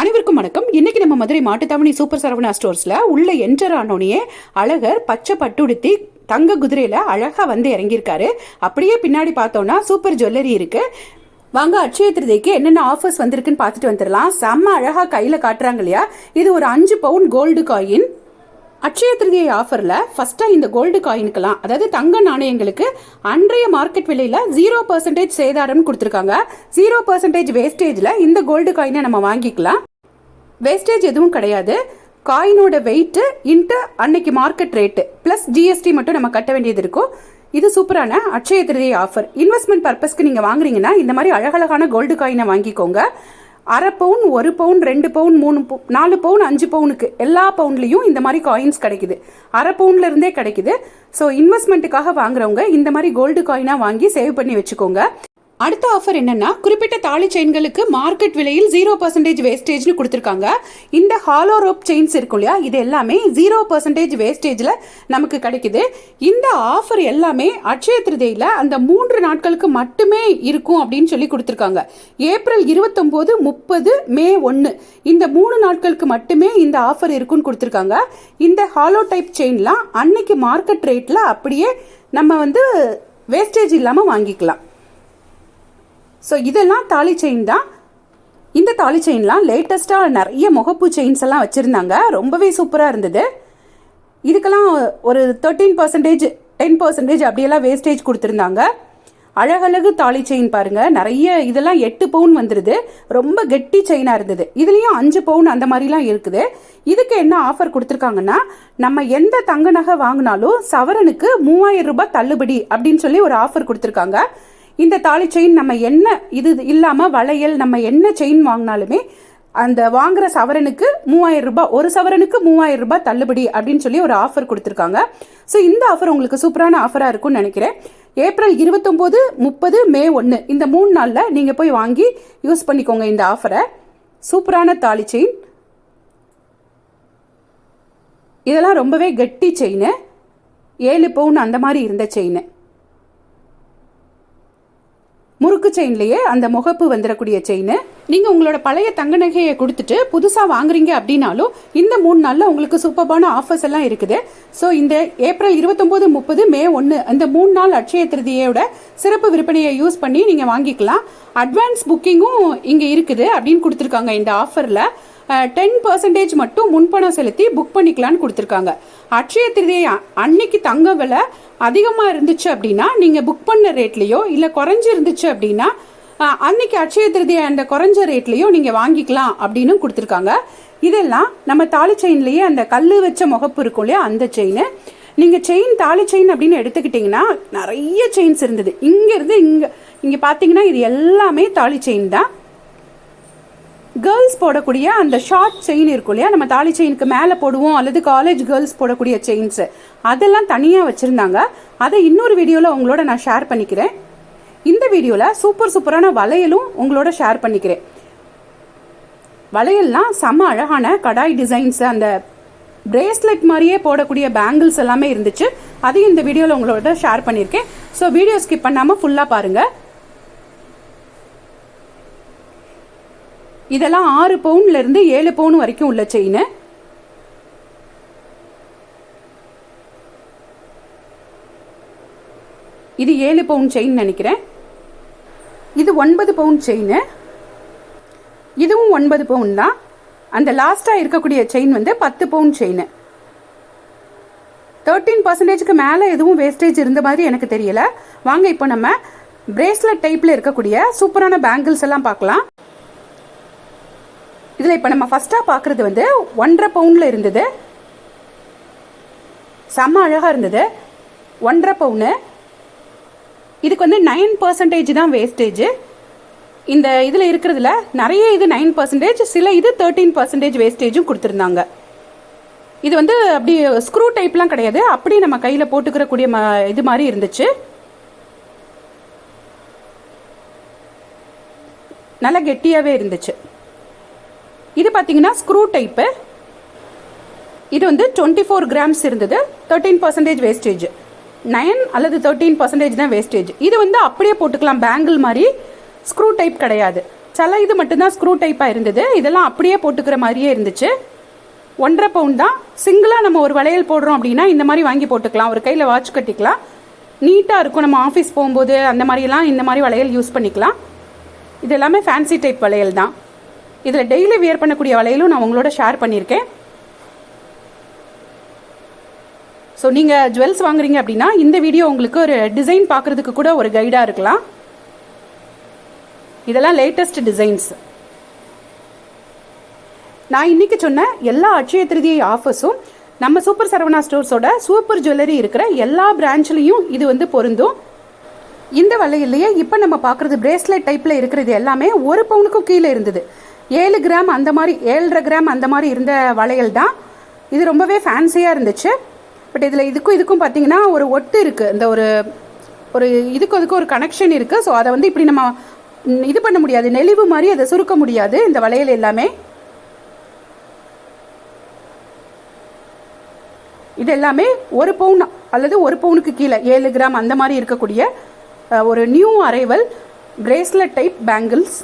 அனைவருக்கும் வணக்கம். இன்னைக்கு நம்ம மதுரை மாட்டுத்தாவணி சூப்பர் சரவணா ஸ்டோர்ஸ்ல உள்ள என்டர் ஆனோடனே அழகர் பச்சை பட்டுடுத்தி தங்க குதிரையில அழகா வந்து இறங்கியிருக்காரு. அப்படியே பின்னாடி பார்த்தோம்னா சூப்பர் ஜுவல்லரி இருக்கு. வாங்க அட்சய திருதிக்கு என்னென்ன ஆஃபர்ஸ் வந்திருக்குன்னு பார்த்துட்டு வந்துடலாம். செம்ம அழகா கையில காட்டுறாங்க இல்லையா, இது ஒரு 5 bound gold coin. Akshaya Tritiya ஆஃபர்ல ஃபர்ஸ்டா இந்த கோல்டு காயினுக்கெல்லாம், அதாவது தங்க நாணயங்களுக்கு அன்றைய மார்க்கெட் விலையில 0% சேதாரம் கொடுத்துருக்காங்க. 0% வேஸ்டேஜ்ல இந்த கோல்டு காயினை நம்ம வாங்கிக்கலாம். வேஸ்டேஜ் எதுவும் கிடையாது. காயினோட வெயிட் இன்ட்டு அன்னைக்கு மார்க்கெட் ரேட்டு பிளஸ் ஜிஎஸ்டி மட்டும் நம்ம கட்ட வேண்டியது இருக்கும். இது சூப்பரான அட்சய திருதியை ஆஃபர். இன்வெஸ்ட்மெண்ட் பர்பஸ்க்கு நீங்க வாங்குறீங்கன்னா இந்த மாதிரி அழகழகான கோல்டு காயினை வாங்கிக்கோங்க. 1/2 பவுன், 1 பவுன், 2 பவுன், 3 4 பவுன், 5 பவுனுக்கு எல்லா பவுன்லையும் இந்த மாதிரி காயின்ஸ் கிடைக்குது. 1/2 பவுன்ல இருந்தே கிடைக்குது. ஸோ இன்வெஸ்ட்மெண்ட்டுக்காக வாங்குறவங்க இந்த மாதிரி கோல்டு காயினா வாங்கி சேவ் பண்ணி வச்சுக்கோங்க. அடுத்த ஆஃபர் என்னன்னா, குறிப்பிட்ட தாலி செயின்களுக்கு மார்க்கெட் விலையில் 0% வேஸ்டேஜ்னு கொடுத்துருக்காங்க. இந்த ஹாலோ ரோப் செயின்ஸ் இருக்கும் இல்லையா, இது எல்லாமே 0% வேஸ்டேஜ்ல நமக்கு கிடைக்குது. இந்த ஆஃபர் எல்லாமே அட்சய திருதியில அந்த 3 நாட்களுக்கு மட்டுமே இருக்கும் அப்படின்னு சொல்லி கொடுத்துருக்காங்க. ஏப்ரல் 29, 30, மே 1 இந்த 3 நாட்களுக்கு மட்டுமே இந்த ஆஃபர் இருக்குன்னு கொடுத்துருக்காங்க. இந்த ஹாலோ டைப் செயின்லாம் அன்னைக்கு மார்க்கெட் ரேட்ல அப்படியே நம்ம வந்து வேஸ்டேஜ் இல்லாமல் வாங்கிக்கலாம். ஸோ இதெல்லாம் தாலி செயின் தான். இந்த தாலி செயின்லாம் லேட்டஸ்ட்டாக நிறைய முகப்பு செயின்ஸ் எல்லாம் வச்சுருந்தாங்க. ரொம்பவே சூப்பராக இருந்தது. இதுக்கெல்லாம் ஒரு 13%, 10% அப்படியெல்லாம் வேஸ்டேஜ் கொடுத்துருந்தாங்க. அழகழகு தாலி செயின் பாருங்க, நிறைய இதெல்லாம் 8 பவுன் வந்துடுது. ரொம்ப கெட்டி செயினாக இருந்தது. இதுலேயும் 5 பவுன் அந்த மாதிரிலாம் இருக்குது. இதுக்கு என்ன ஆஃபர் கொடுத்துருக்காங்கன்னா, நம்ம எந்த தங்க நகை வாங்கினாலும் சவரனுக்கு 3000 ரூபாய் தள்ளுபடி அப்படின்னு சொல்லி ஒரு ஆஃபர் கொடுத்துருக்காங்க. இந்த தாலி செயின் நம்ம என்ன இது இல்லாமல் வளையல் நம்ம என்ன செயின் வாங்கினாலுமே அந்த வாங்குற சவரனுக்கு 3000 ரூபாய், ஒரு சவரனுக்கு 3000 ரூபாய் தள்ளுபடி அப்படின்னு சொல்லி ஒரு ஆஃபர் கொடுத்துருக்காங்க. ஸோ இந்த ஆஃபர் உங்களுக்கு சூப்பரான ஆஃபராக இருக்கும்னு நினைக்கிறேன். ஏப்ரல் 29, 30, மே 1 இந்த 3 நாளில் நீங்கள் போய் வாங்கி யூஸ் பண்ணிக்கோங்க இந்த ஆஃபரை. சூப்பரான தாலி செயின். இதெல்லாம் ரொம்பவே கெட்டி செயின். 7 பவுன் அந்த மாதிரி இருந்த செயின். முறுக்கு செயின்லேயே அந்த முகப்பு வந்துடக்கூடிய செயின். நீங்கள் உங்களோட பழைய தங்க நகையை கொடுத்துட்டு புதுசாக வாங்குறீங்க அப்படின்னாலும் இந்த 3 நாளில் உங்களுக்கு சூப்பரான ஆஃபர்ஸ் எல்லாம் இருக்குது. ஸோ இந்த ஏப்ரல் 29, 30, மே 1 அந்த 3 நாள் அட்சய திருதியோட சிறப்பு விற்பனையை யூஸ் பண்ணி நீங்கள் வாங்கிக்கலாம். அட்வான்ஸ் புக்கிங்கும் இங்கே இருக்குது அப்படின்னு கொடுத்துருக்காங்க. இந்த ஆஃபரில் 10% மட்டும் முன்பணம் செலுத்தி புக் பண்ணிக்கலான்னு கொடுத்துருக்காங்க. அட்சய திருதியை அன்னைக்கு தங்க விலை அதிகமாக இருந்துச்சு அப்படின்னா நீங்கள் புக் பண்ண ரேட்லேயோ இல்லை குறைஞ்சி இருந்துச்சு அப்படின்னா அன்னைக்கு அட்சய திருதியை அந்த குறைஞ்ச ரேட்லேயோ நீங்கள் வாங்கிக்கலாம் அப்படின்னு கொடுத்துருக்காங்க. இதெல்லாம் நம்ம தாலி செயின்லேயே அந்த கல் வச்ச முகப்பு இருக்கும் இல்லையா, அந்த செயின். நீங்கள் செயின் தாலி செயின் அப்படின்னு எடுத்துக்கிட்டிங்கன்னா நிறைய செயின்ஸ் இருந்தது. இங்கேருந்து இங்கே பார்த்தீங்கன்னா இது எல்லாமே தாலி செயின் தான். கேர்ள்ஸ் போடக்கூடிய அந்த ஷார்ட் செயின் இருக்கும் இல்லையா, நம்ம தாலி செயினுக்கு மேலே போடுவோம் அல்லது காலேஜ் கேர்ள்ஸ் போடக்கூடிய செயின்ஸ், அதெல்லாம் தனியாக வச்சுருந்தாங்க. அதை இன்னொரு வீடியோவில் உங்களோட நான் ஷேர் பண்ணிக்கிறேன். இந்த வீடியோவில் சூப்பரான வளையலும் உங்களோட ஷேர் பண்ணிக்கிறேன். வளையல்லாம் செம்ம அழகான கடாய் டிசைன்ஸ், அந்த பிரேஸ்லெட் மாதிரியே போடக்கூடிய பேங்கிள்ஸ் எல்லாமே இருந்துச்சு. அதையும் இந்த வீடியோவில் உங்களோட ஷேர் பண்ணியிருக்கேன். ஸோ வீடியோ ஸ்கிப் பண்ணாமல் ஃபுல்லாக பாருங்கள். இதெல்லாம் 6 பவுன்ல இருந்து 7 பவுன் வரைக்கும் உள்ள செயின். இது 7 பவுன் செயின் நினைக்கிறேன். இது 9 பவுன் செயின். இதுவும் 9 பவுன் தான். அந்த லாஸ்டா இருக்கக்கூடிய செயின் வந்து 10 பவுன் செயின். 13%க்கு மேலே எதுவும் வேஸ்டேஜ் இருந்த மாதிரி எனக்கு தெரியல. வாங்க இப்போ நம்ம பிரேஸ்லெட் டைப்ல இருக்கக்கூடிய சூப்பரான பேங்கிள்ஸ் எல்லாம் பார்க்கலாம். இதில் இப்போ நம்ம ஃபஸ்ட்டாக பார்க்குறது வந்து 1.5 பவுனில் இருந்தது. செம்ம அழகாக இருந்தது. 1.5 பவுனு. இதுக்கு வந்து 9% தான் வேஸ்டேஜ். இந்த இதில் இருக்கிறதுல நிறைய இது 9%, சில இது 13% வேஸ்டேஜும் கொடுத்துருந்தாங்க. இது வந்து அப்படி ஸ்க்ரூ டைப்லாம் கிடையாது, அப்படி நம்ம கையில் போட்டுக்கிறக்கூடிய இது மாதிரி இருந்துச்சு. நல்லா கெட்டியாகவே இருந்துச்சு. இது பார்த்தீங்கன்னா ஸ்க்ரூ டைப்பு. இது வந்து 24 கிராம்ஸ் இருந்தது. 13% வேஸ்டேஜ். 9 அல்லது 13% தான் வேஸ்டேஜ். இது வந்து அப்படியே போட்டுக்கலாம், பேங்கிள் மாதிரி. ஸ்க்ரூ டைப் கிடையாது. சில இது மட்டும்தான் ஸ்க்ரூ டைப்பாக இருந்தது. இதெல்லாம் அப்படியே போட்டுக்கிற மாதிரியே இருந்துச்சு. 1.5 பவுன் தான். சிங்கிளாக நம்ம ஒரு வளையல் போடுறோம் அப்படின்னா இந்த மாதிரி வாங்கி போட்டுக்கலாம். ஒரு கையில் வாட்ச் கட்டிக்கலாம், நீட்டாக இருக்கும். நம்ம ஆஃபீஸ் போகும்போது அந்த மாதிரிலாம் இந்த மாதிரி வளையல் யூஸ் பண்ணிக்கலாம். இது எல்லாமே ஃபேன்சி டைப் வளையல் தான். இதில் டெய்லி வியர் பண்ணக்கூடிய வளையலும் நான் உங்களோட ஷேர் பண்ணியிருக்கேன். ஸோ நீங்கள் ஜுவல்ஸ் வாங்குறீங்க அப்படின்னா இந்த வீடியோ உங்களுக்கு ஒரு டிசைன் பார்க்குறதுக்கு கூட ஒரு கைடாக இருக்கலாம். இதெல்லாம் லேட்டஸ்ட் டிசைன்ஸ். நான் இன்னைக்கு சொன்ன எல்லா அட்சய திருதியை ஆஃபர்ஸும் நம்ம சூப்பர் சரவணா ஸ்டோர்ஸோட சூப்பர் ஜுவல்லரி இருக்கிற எல்லா பிரான்ச்லையும் இது வந்து பொருந்தும். இந்த வளையல்லையே இப்போ நம்ம பார்க்குறது பிரேஸ்லெட் டைப்பில் இருக்கிறது எல்லாமே 1 பவுனுக்கும் கீழே இருந்தது. 7 கிராம் அந்த மாதிரி 7.5 கிராம் அந்த மாதிரி இருந்த வளையல் தான். இது ரொம்பவே ஃபேன்சியாக இருந்துச்சு. பட் இதில் இதுக்கும் பார்த்தீங்கன்னா ஒரு ஒட்டு இருக்குது. இந்த ஒரு இதுக்கு ஒரு கனெக்ஷன் இருக்குது. ஸோ அதை வந்து இப்படி நம்ம இது பண்ண முடியாது, நெளிவு மாதிரி அதை சுருக்க முடியாது இந்த வளையல் எல்லாமே. இது எல்லாமே 1 பவுன் அல்லது 1 பவுனுக்கு கீழே 7 கிராம் அந்த மாதிரி இருக்கக்கூடிய ஒரு new arrival bracelet type bangles.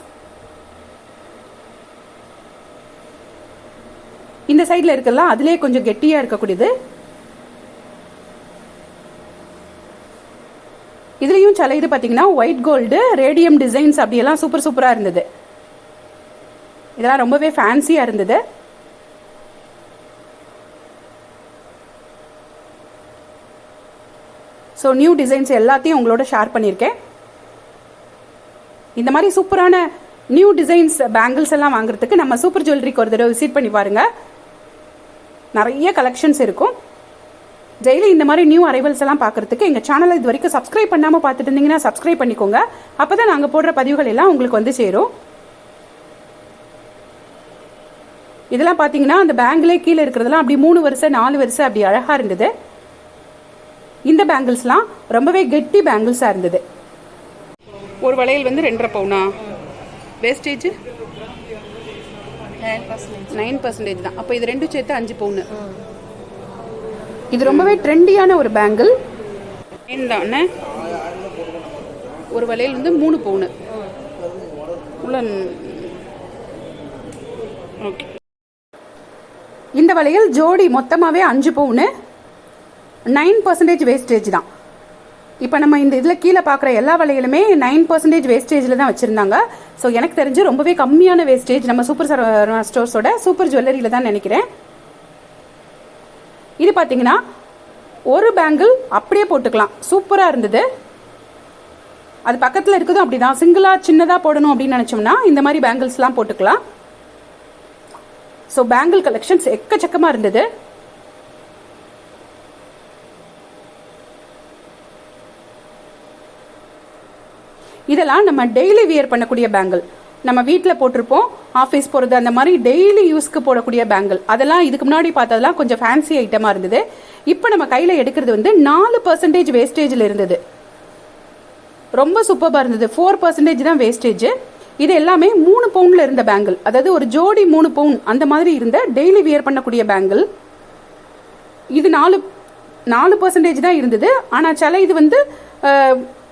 இந்த சைடில் இருக்கலாம், அதிலே கொஞ்சம் கெட்டியாக இருக்கக்கூடியது. இதுலேயும் சில இது பார்த்தீங்கன்னா ஒயிட் கோல்டு ரேடியம் டிசைன்ஸ் அப்படியெல்லாம் சூப்பராக இருந்தது. இதெல்லாம் ரொம்பவே ஃபேன்சியாக இருந்தது. ஸோ நியூ டிசைன்ஸ் எல்லாத்தையும் உங்களோட ஷேர் பண்ணியிருக்கேன். இந்த மாதிரி சூப்பரான நியூ டிசைன்ஸ் பேங்கிள்ஸ் எல்லாம் வாங்குறதுக்கு நம்ம சூப்பர் ஜுவல்லரிக்கு ஒரு தடவை விசிட் பண்ணி பாருங்கள். நிறைய கலெக்ஷன்ஸ் இருக்கும். டெய்லி இந்த மாதிரி நியூ அரைவல்ஸ் எல்லாம் பார்க்குறதுக்கு எங்கள் சேனலை இது வரைக்கும் சப்ஸ்கிரைப் பண்ணாமல் பார்த்துட்டு இருந்தீங்கன்னா சப்ஸ்கிரைப் பண்ணிக்கோங்க. அப்போ தான் நாங்கள் போடுற பதிவுகள் எல்லாம் உங்களுக்கு வந்து சேரும். இதெல்லாம் பார்த்தீங்கன்னா அந்த பேங்கிலே கீழே இருக்கிறதெல்லாம் அப்படி 3 வரிசை 4 வரிசை அப்படி அழகாக இருந்தது. இந்த பேங்கிள்ஸ்லாம் ரொம்பவே கெட்டி பேங்கிள்ஸாக இருந்தது. ஒரு வளையல் வந்து 2.5 பவுனா, வேஸ்டேஜ் 9% தான். அப்போ இது ரெண்டும் சேர்த்து 5 பவுனு. இது ரொம்பவே ட்ரெண்டியான ஒரு பேங்கிள் தானே. ஒரு வளையல் வந்து 3 பவுனு உள்ள. ஓகே, இந்த வளையல் ஜோடி மொத்தமாகவே 5 பவுனு, 9% வேஸ்டேஜ் தான். இப்போ நம்ம இந்த இதில் கீழே பார்க்குற எல்லா வளையலுமே 9% வேஸ்டேஜில் தான் வச்சுருந்தாங்க. ஸோ எனக்கு தெரிஞ்சு ரொம்பவே கம்மியான வேஸ்டேஜ் நம்ம சூப்பர் சரவணா ஸ்டோர்ஸோட சூப்பர் ஜுவல்லரியில் தான் நினைக்கிறேன். இது பார்த்தீங்கன்னா ஒரு பேங்கிள் அப்படியே போட்டுக்கலாம், சூப்பராக இருந்தது. அது பக்கத்தில் இருக்குதும் அப்படி தான். சிங்கிளாக சின்னதாக போடணும் அப்படின்னு நினச்சோம்னா இந்த மாதிரி பேங்கிள்ஸ்லாம் போட்டுக்கலாம். ஸோ பேங்கிள் கலெக்ஷன்ஸ் எக்கச்சக்கமாக இருந்தது. இதெல்லாம் நம்ம டெய்லி வியர் பண்ணக்கூடிய பேங்கிள். நம்ம வீட்டில் போட்டிருப்போம், ஆஃபீஸ் போகிறது, அந்த மாதிரி டெய்லி யூஸ்க்கு போடக்கூடிய பேங்கிள். அதெல்லாம் இதுக்கு முன்னாடி பார்த்ததெல்லாம் கொஞ்சம் ஃபேன்சி ஐட்டமாக இருந்தது. இப்போ நம்ம கையில் எடுக்கிறது வந்து 4% வேஸ்டேஜில் இருந்தது. ரொம்ப சூப்பராக இருந்தது. 4% தான் வேஸ்டேஜ். இது எல்லாமே 3 பவுண்டில் இருந்த பேங்கிள். அதாவது ஒரு ஜோடி 3 பவுண்ட் அந்த மாதிரி இருந்த டெய்லி வியர் பண்ணக்கூடிய பேங்கிள். இது 4% தான் இருந்தது. ஆனால் சில இது வந்து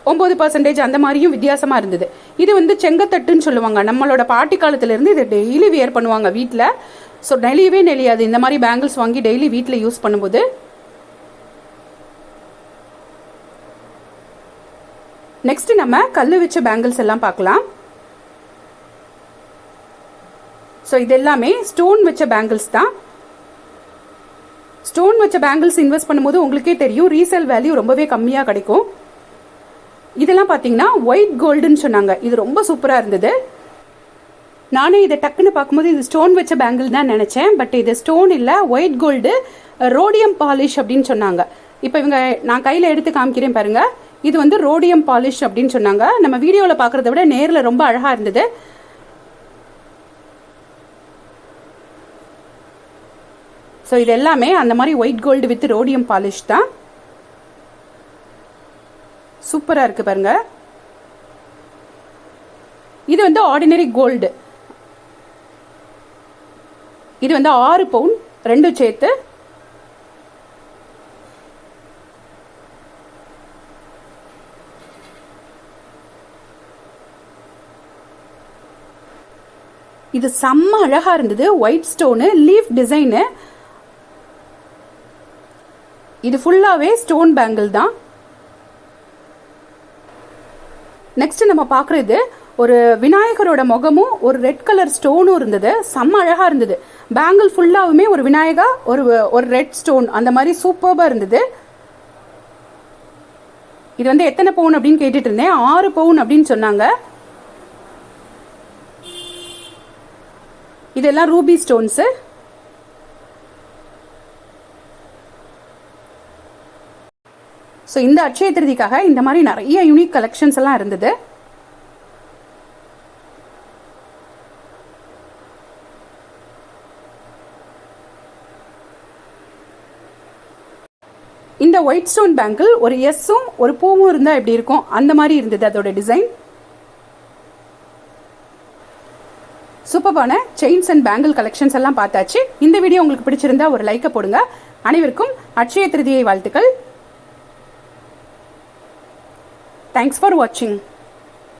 9% அந்த மாதிரியும் வித்தியாசமாக இருந்தது. இது வந்து செங்கத்தட்டுன்னு சொல்லுவாங்க. நம்மளோட பாட்டி காலத்திலேருந்து இதை டெய்லி வியர் பண்ணுவாங்க வீட்டில். ஸோ நெளியவே நெளியாது இந்த மாதிரி பேங்கிள்ஸ் வாங்கி டெய்லி வீட்டில் யூஸ் பண்ணும்போது. நெக்ஸ்ட் நம்ம கல் வச்ச பேங்கிள்ஸ் எல்லாம் பார்க்கலாம். ஸோ இது எல்லாமே ஸ்டோன் வச்ச பேங்கிள்ஸ் தான். ஸ்டோன் வச்ச பேங்கிள்ஸ் இன்வெஸ்ட் பண்ணும்போது உங்களுக்கே தெரியும் ரீசேல் வேல்யூ ரொம்பவே கம்மியாக கிடைக்கும். இதெல்லாம் பார்த்தீங்கன்னா ஒயிட் கோல்டுன்னு சொன்னாங்க. இது ரொம்ப சூப்பராக இருந்தது. நானே இதை டக்குன்னு பார்க்கும்போது இது ஸ்டோன் வச்ச பேங்கிள் தான் நினச்சேன். பட் இது ஸ்டோன் இல்லை, ஒயிட் கோல்டு ரோடியம் பாலிஷ் அப்படின்னு சொன்னாங்க. இப்போ நான் கையில் எடுத்து காமிக்கிறேன் பாருங்க. இது வந்து ரோடியம் பாலிஷ் அப்படின்னு சொன்னாங்க. நம்ம வீடியோவில் பார்க்குறத விட நேரில் ரொம்ப அழகாக இருந்தது. ஸோ இது எல்லாமே அந்த மாதிரி white gold with rhodium polish தான். சூப்பராக இருக்குது பாருங்க. இது வந்து ஆர்டினரி கோல்டு. இது வந்து 6 பவுன் ரெண்டும் சேர்த்து. இது செம்ம அழகா இருந்தது. White stone, leaf design. இது ஃபுல்லாவே ஸ்டோன் பேங்கிள் தான். நெக்ஸ்ட் நம்ம பார்க்குறது ஒரு விநாயகரோட முகமும் ஒரு ரெட் கலர் ஸ்டோனும் இருந்தது. செம்ம அழகா இருந்தது. பேங்கிள் ஃபுல்லாவுமே ஒரு விநாயகா, ஒரு ரெட் ஸ்டோன், அந்த மாதிரி சூப்பர்பா இருந்தது. இது வந்து எத்தனை பவுன் அப்படின்னு கேட்டுட்டு இருந்தேன். 6 பவுன் அப்படின்னு சொன்னாங்க. இதெல்லாம் ரூபி ஸ்டோன்ஸு. ஸோ இந்த அட்சய திருதிக்காக இந்த மாதிரி நிறைய யூனிக் கலெக்ஷன்ஸ் எல்லாம் இருந்தது. இந்த ஒயிட் ஸ்டோன் பேங்கிள் ஒரு எஸ்ஸும் ஒரு பூவும் இருந்தால் எப்படி இருக்கும் அந்த மாதிரி இருந்தது அதோட டிசைன். சூப்பர்பான செயின்ஸ் அண்ட் பேங்கிள் கலெக்ஷன்ஸ் எல்லாம் பார்த்தாச்சு. இந்த வீடியோ உங்களுக்கு பிடிச்சிருந்தா ஒரு லைக்கை போடுங்க. அனைவருக்கும் அட்சய திருதியை வாழ்த்துக்கள். Thanks for watching.